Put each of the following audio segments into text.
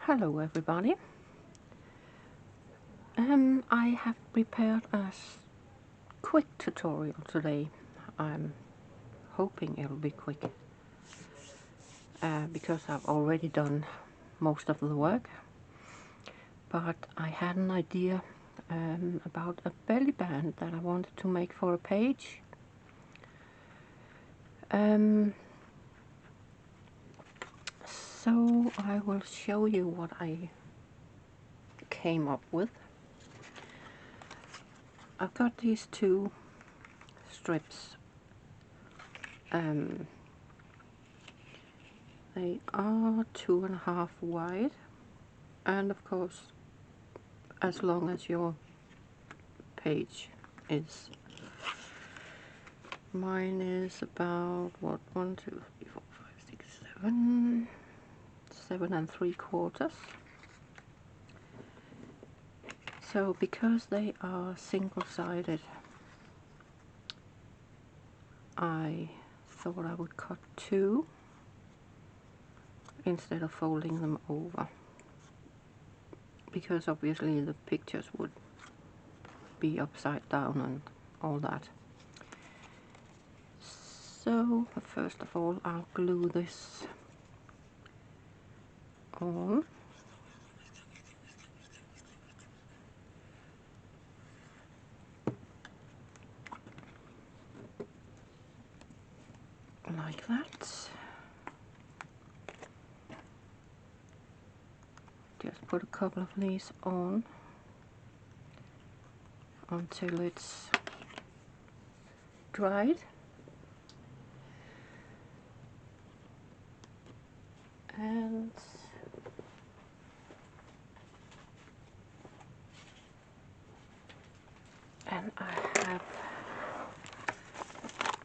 Hello everybody. I have prepared a quick tutorial today. I'm hoping it'll be quick because I've already done most of the work, but I had an idea about a belly band that I wanted to make for a page. So I will show you what I came up with. I've got these two strips. They are 2.5 wide, and of course, as long as your page is. Mine is about what, 1, 2, 3, 4, 5, 6, 7, 7 3/4. So because they are single-sided, I thought I would cut 2 instead of folding them over, because obviously the pictures would be upside down and all that. So first of all, I'll glue this on. Like that. Just put a couple of these on until it's dried. And I have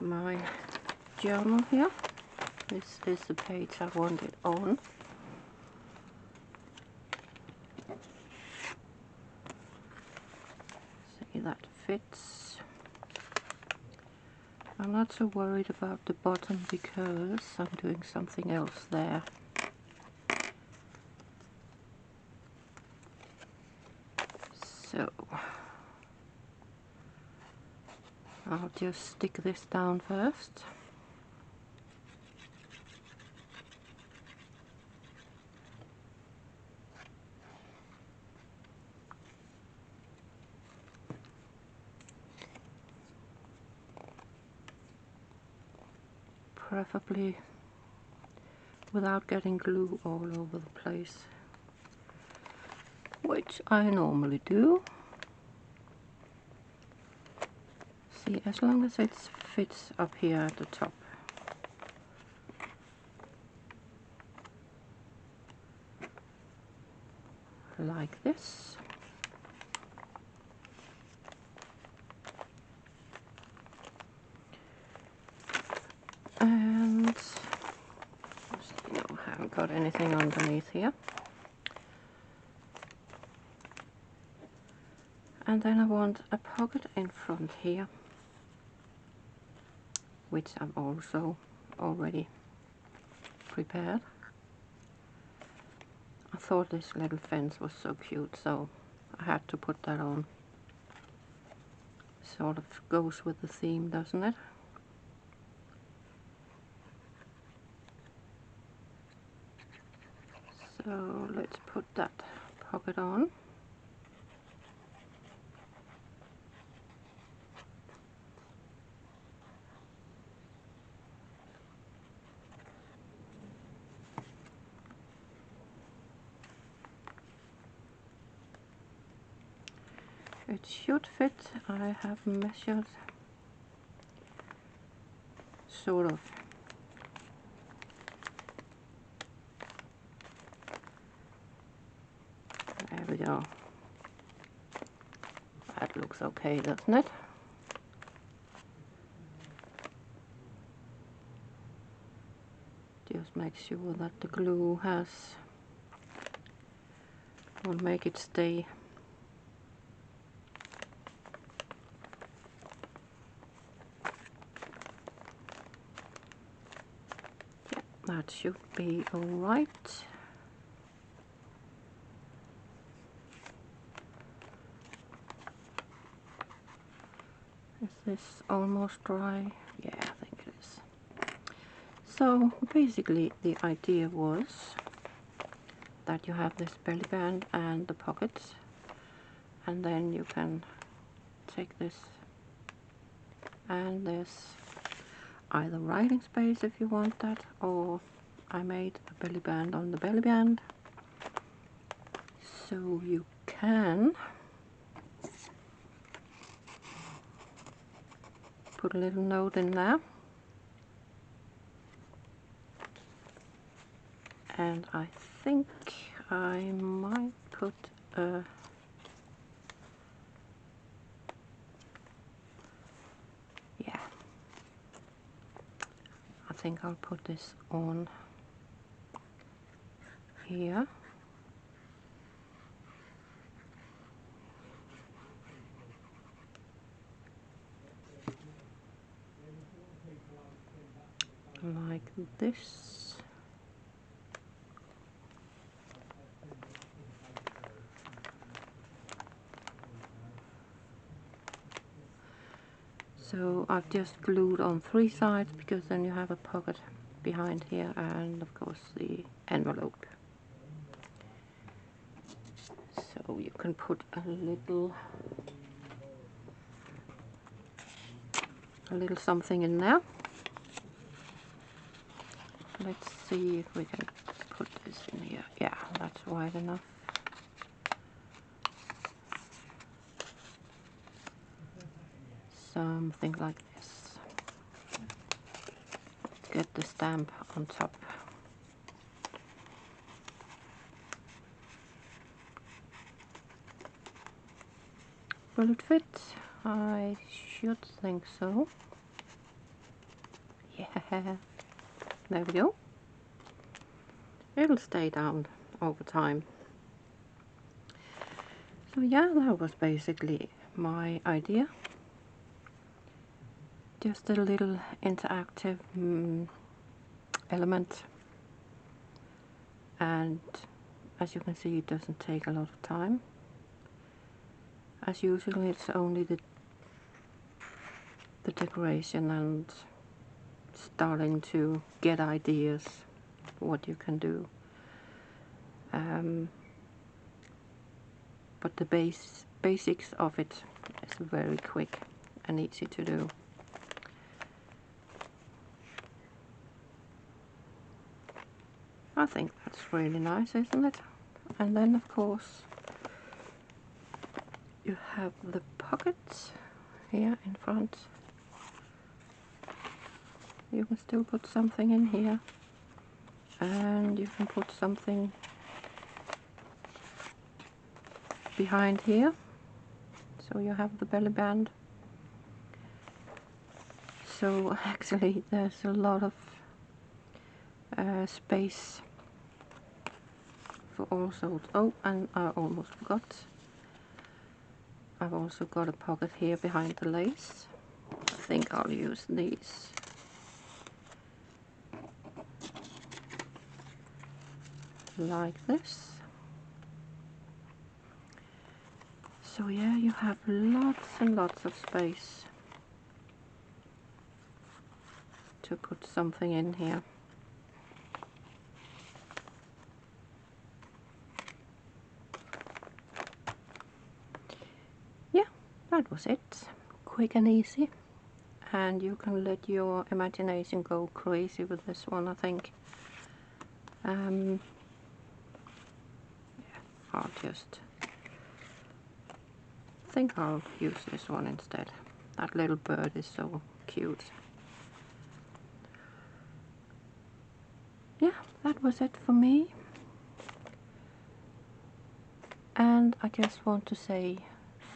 my journal here. This is the page I want it on. See, that fits. I'm not so worried about the bottom because I'm doing something else there. So I'll just stick this down first. Preferably without getting glue all over the place, which I normally do. See, as long as it fits up here at the top. Like this. And no, I haven't got anything underneath here. And then I want a pocket in front here, which I've also already prepared. I thought this little fence was so cute, so I had to put that on. Sort of goes with the theme, doesn't it? So let's put that pocket on. It should fit. I have measured sort of. There we go. That looks okay, doesn't it? Just make sure that the glue will make it stay. Yeah, that should be alright. Is this almost dry? Yeah, I think it is. So basically the idea was that you have this belly band and the pockets, and then you can take this and this, either writing space if you want that, or I made a belly band on the belly band, so you can put a little note in there. And I think I might put a yeah, I think I'll put this on here. Like this. So I've just glued on 3 sides, because then you have a pocket behind here, and of course the envelope. So you can put a little something in there. Let's see if we can put this in here. Yeah, that's wide enough. Something like this. Get the stamp on top. Will it fit? I should think so. Yeah, there we go. It'll stay down over time. So yeah, that was basically my idea. Just a little interactive element, and as you can see, it doesn't take a lot of time. As usual, it's only the decoration and starting to get ideas what you can do. But the basics of it is very quick and easy to do. I think that's really nice, isn't it? And then of course you have the pockets here in front. You can still put something in here, and you can put something behind here, so you have the belly band. So actually there's a lot of space for all sorts. Oh, and I almost forgot, I've also got a pocket here behind the lace. I think I'll use these. Like this. So yeah, you have lots and lots of space to put something in here. Yeah, that was it. Quick and easy. And you can let your imagination go crazy with this one, I think. Yeah, I'll just think I'll use this one instead. That little bird is so cute. Yeah, that was it for me. And I just want to say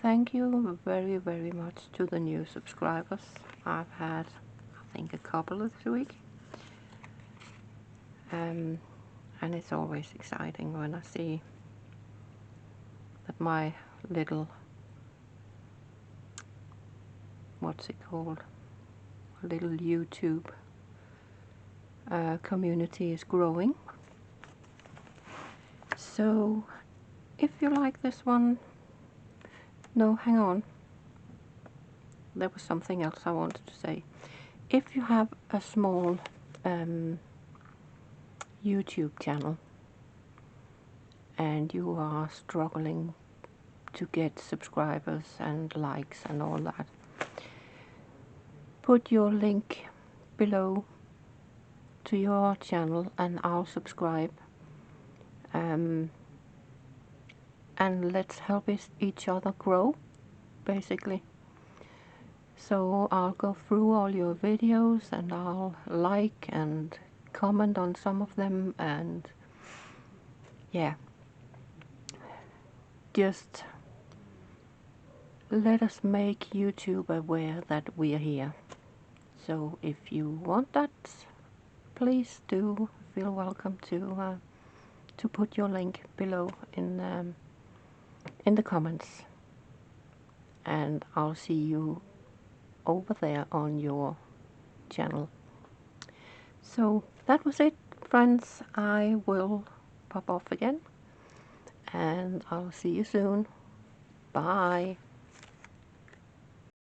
thank you very, very much to the new subscribers. I've had, I think, a couple this week. And it's always exciting when I see that my little, what's it called, a little YouTube community is growing. So if you like this one, no, hang on, there was something else I wanted to say. If you have a small YouTube channel and you are struggling to get subscribers and likes and all that, put your link below to your channel and I'll subscribe, and let's help each other grow, basically. So I'll go through all your videos and I'll like and comment on some of them, and yeah, just let us make YouTube aware that we are here. So if you want that, please do feel welcome to put your link below in the comments, and I'll see you over there on your channel. So that was it, friends. I will pop off again and I'll see you soon. Bye.